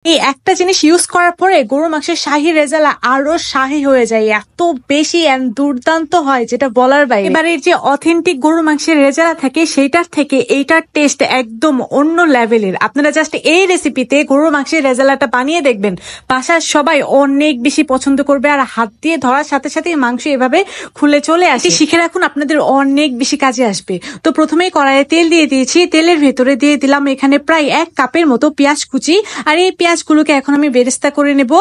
এই একটা জিনিস ইউজ করার পরে গরুর মাংসের শাহী রেজালা আরো শাহী হয়ে যায়, এত বেশি দুর্দান্ত হয় যেটা বলার বাইরে। এবারে যে অথেন্টিক গরুর মাংসের রেজালা থাকে সেইটার থেকে এইটার টেস্ট একদম অন্য লেভেলের। আপনারা জাস্ট এই রেসিপিতে গরুর মাংসের রেজালাটা বানিয়ে দেখবেন, বাসার সবাই অনেক বেশি পছন্দ করবে। আর হাত দিয়ে ধরার সাথে সাথে মাংস এভাবে খুলে চলে আসে। শিখে রাখুন, আপনাদের অনেক বেশি কাজে আসবে। তো প্রথমেই কড়াইয়ে তেল দিয়ে দিয়েছি, তেলের ভেতরে দিয়ে দিলাম এখানে প্রায় 1 কাপের মতো পেঁয়াজ কুচি। আর এই পেঁয়াজগুলোকে এখন আমি বেরেস্তা করে নেব।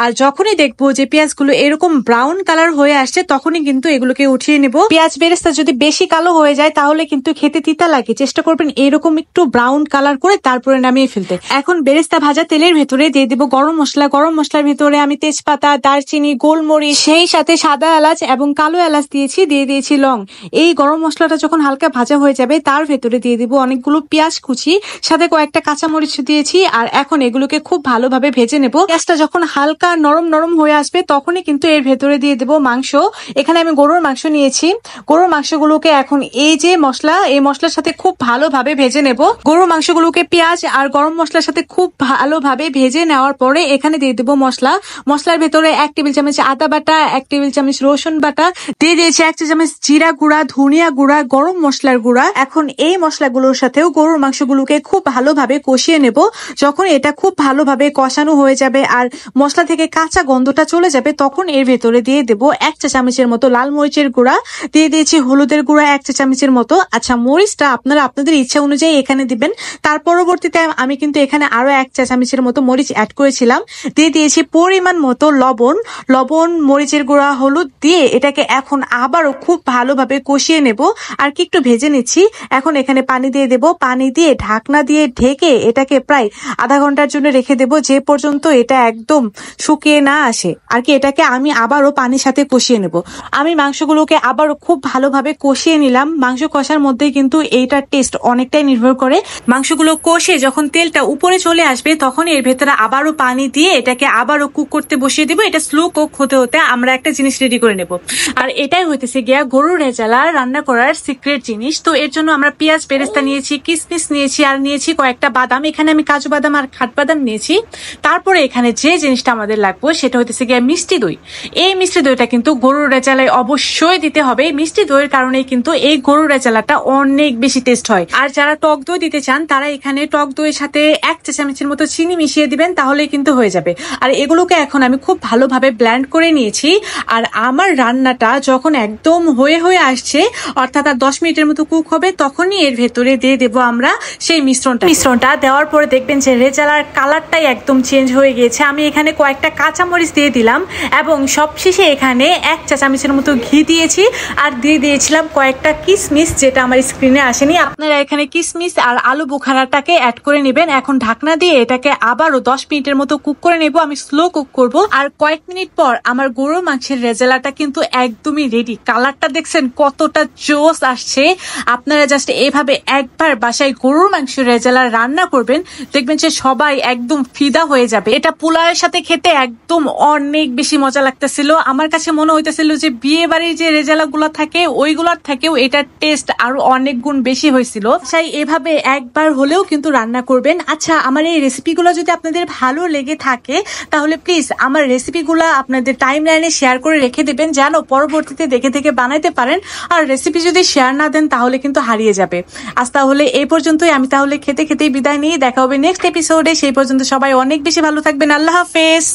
আর যখনই দেখবো যে পেঁয়াজগুলো এরকম ব্রাউন কালার হয়ে আসছে তখনই কিন্তু এগুলোকে উঠিয়ে নেব। পেঁয়াজ বেরেস্তা যদি বেশি কালো হয়ে যায় তাহলে কিন্তু খেতে তিতা লাগে, চেষ্টা করবেন এরকম একটু ব্রাউন কালার করে তারপরে নামিয়ে ফেলতে। এখন বেরেস্তা ভাজা তেলের ভেতরে দিয়ে দেব গরম মশলা। গরম মশলার ভেতরে আমি তেজপাতা, দারচিনি, গোলমরিচ, সেই সাথে সাদা এলাচ এবং কালো এলাচ দিয়ে দিয়েছি লং। এই গরম মশলাটা যখন হালকা ভাজা হয়ে যাবে তার ভেতরে দিয়ে দিব অনেকগুলো পেঁয়াজ কুচি, সাথে কয়েকটা কাঁচামরিচ দিয়েছি। আর এখন এগুলোকে খুব ভালোভাবে ভেজে নেব। পেঁয়াজটা যখন হালকা নরম নরম হয়ে আসবে তখনই কিন্তু এর ভেতরে দিয়ে দেব মাংস। এখানে আমি গরুর মাংস নিয়েছি। গরুর মাংসগুলোকে এখন এই যে মশলা, এই মশলার সাথে খুব ভালোভাবে ভেজে নেব। গরুর মাংসগুলোকে পেঁয়াজ আর গরম মশলার সাথে খুব ভালোভাবে ভেজে নেওয়ার পরে এখানে দিয়ে দেব মশলা। মশলার ভেতরে 1 টেবিল চামচ আদা বাটা, 1 টেবিল চামচ রসুন বাটা, দিয়ে দিয়েছি 1 চা চামচ জিরা গুঁড়া, ধনিয়া গুঁড়া, গরম মশলার গুঁড়া। এখন এই মশলাগুলোর সাথেও গরুর মাংসগুলোকে খুব ভালোভাবে কষিয়ে নেব। যখন এটা খুব ভালোভাবে কষানো হয়ে যাবে আর মশলা থেকে কাঁচা গন্ধটা চলে যাবে তখন এর ভেতরে দিয়ে দেব 1 চা চামচের মতো লাল মরিচের গুঁড়া, দিয়ে দিয়েছি হলুদের গুঁড়া 1 চা চামচের মতো। আচ্ছা, মরিচটা আপনারা আপনাদের ইচ্ছা অনুযায়ী এখানে দিবেন। তার পরবর্তীতে আমি কিন্তু এখানে আরো 1 চা চামচের মতো মরিচ অ্যাড করেছিলাম। দিয়ে দিয়েছি পরিমাণ মতো লবণ, মরিচের গুঁড়া, হলুদ দিয়ে এটাকে এখন আবারও খুব ভালোভাবে কষিয়ে নেব। আর কি একটু ভেজে নিচ্ছি। এখন এখানে পানি দিয়ে দেব। পানি দিয়ে ঢাকনা দিয়ে ঢেকে এটাকে প্রায় আধা ঘন্টার জন্য রেখে দেব, যে পর্যন্ত এটা একদম শুকিয়ে না আসে। আর কি এটাকে আমি আবারও পানির সাথে কষিয়ে নেব। আমি মাংসগুলোকে আবারও খুব ভালোভাবে কষিয়ে নিলাম। মাংস কষার মধ্যে কিন্তু এইটার টেস্ট অনেকটাই নির্ভর করে। মাংসগুলো কষে যখন তেলটা উপরে চলে আসবে তখন এর ভেতরে আবারও পানি দিয়ে এটাকে আবারও কুক করতে বসিয়ে দিব। এটা স্লো কুক হতে হতে আমরা একটা জিনিস রেডি করে নেব। আর এটাই হইতেছে গিয়া গরুর রেজালা রান্না করার সিক্রেট জিনিস। তো এর জন্য আমরা পেঁয়াজ বেরেস্তা নিয়েছি, কিশমিশ নিয়েছি, আর নিয়েছি কয়েকটা বাদাম। এখানে আমি কাজু বাদাম আর কাঠবাদাম নিয়েছি। তারপরে এখানে যে জিনিসটা আমাদের লাগবে সেটা হইতেছে গিয়া মিষ্টি দই। এই মিষ্টি দইটা কিন্তু গরুর রেজালায় অবশ্যই দিতে হবে। মিষ্টি দইয়ের কারণেই কিন্তু এই গরুর রেজালাটা অনেক বেশি টেস্ট হয়। আর যারা টক দই দিতে চান তারা এখানে টক দইয়ের সাথে 1 চা চামচের মতো চিনি মিশিয়ে দিবেন, তাহলেই কিন্তু হয়ে যাবে। আর এগুলোকে এখন আমি খুব ভালোভাবে ব্লেন্ড করে নিয়েছি। আর আমার রান্নাটা যখন একদম হয়ে আসছে, অর্থাৎ আর 10 মিনিটের মতো কুক হবে, তখনই এর ভেতরে দিয়ে দেব আমরা সেই মিশ্রণটা দেওয়ার পরে দেখবেন যে রেজালার কালারটাই একদম চেঞ্জ হয়ে গিয়েছে। আমি এখানে কয়েকটা কাঁচামরিচ দিয়ে দিলাম এবং সবশেষে এখানে 1 চা চামচের মতো ঘি দিয়েছি আর দিয়ে দিয়েছিলাম কয়েকটা কিশমিশ, যেটা আমার স্ক্রিনে আসেনি। আপনারা এখানে কিশমিশ আর আলু বুখারাটাকে অ্যাড করে নেবেন। এখন ঢাকনা দিয়ে এটাকে আবারও 10 মিনিটের মতো কুক করে নেব। আমি স্লো কুক করব। আর কয়েক মিনিট পর আমার গরুর মাংসের রেজালাটা কিন্তু একদমই রেডি। কালারটা দেখছেন কতটা জোস আসছে। আপনারা জাস্ট এভাবে একবার বাসায় গরুর মাংসের রেজালা রান্না করবেন, দেখবেন যে সবাই একদম ফিদা হয়ে যাবে। এটা পোলাওয়ের সাথে খেতে একদম অনেক বেশি মজা লাগতেছিল। আমার কাছে মনে হইতেছিল যে বিয়ে বাড়ির যে রেজালা গুলা থাকে ওইগুলোর থেকেও এটার টেস্ট আরো অনেক গুণ বেশি হয়েছিল। তাই এভাবে একবার হলেও কিন্তু রান্না করবেন। আচ্ছা, আমার এই রেসিপিগুলো যদি আপনাদের ভালো লেগে থাকে তাহলে প্লিজ আমার রেসিপিগুলো আপনাদের টাইম লাইনে শেয়ার করে রেখে দেবেন, যেন পরবর্তীতে দেখে বানাইতে পারেন। আর রেসিপি যদি শেয়ার না দেন তাহলে কিন্তু হারিয়ে যাবে। আজ তাহলে এই পর্যন্তই। আমি তাহলে খেতেই বিদায় নিয়ে দেখা হবে নেক্সট এপিসোডে। সেই পর্যন্ত সবাই অনেক বেশি ভালো থাকবেন। আল্লাহ হাফেজ।